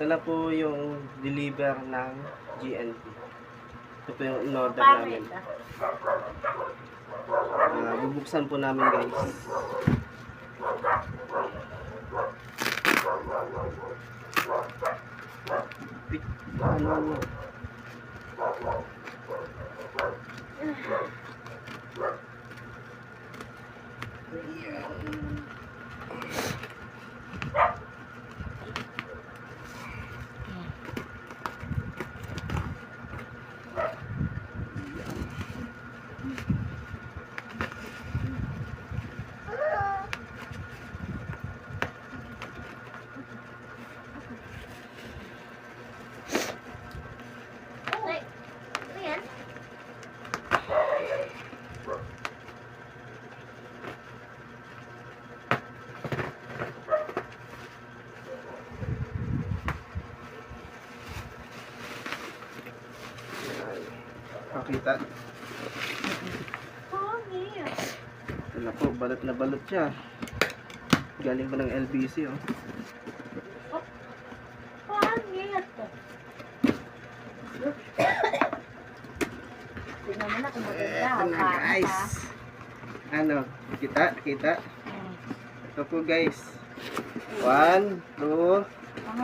Ito na po yung deliver ng GNP. Ito po yung in-order namin. Bubuksan po namin, guys. Ano? Pakita. Ito na po, balot na balot siya. Galing pa ng LBC, oh. Tingnan mo na kung maganda. Ito na, guys. Ano, kita? Ito po, guys. 1, 2,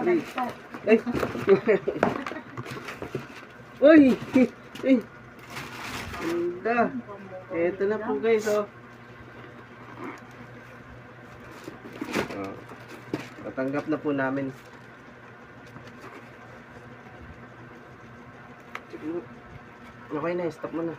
3. Ay! Uy! Uy! Ganda! Ito na po, guys, oh. Natanggap na po namin. Okay na, stop mo na.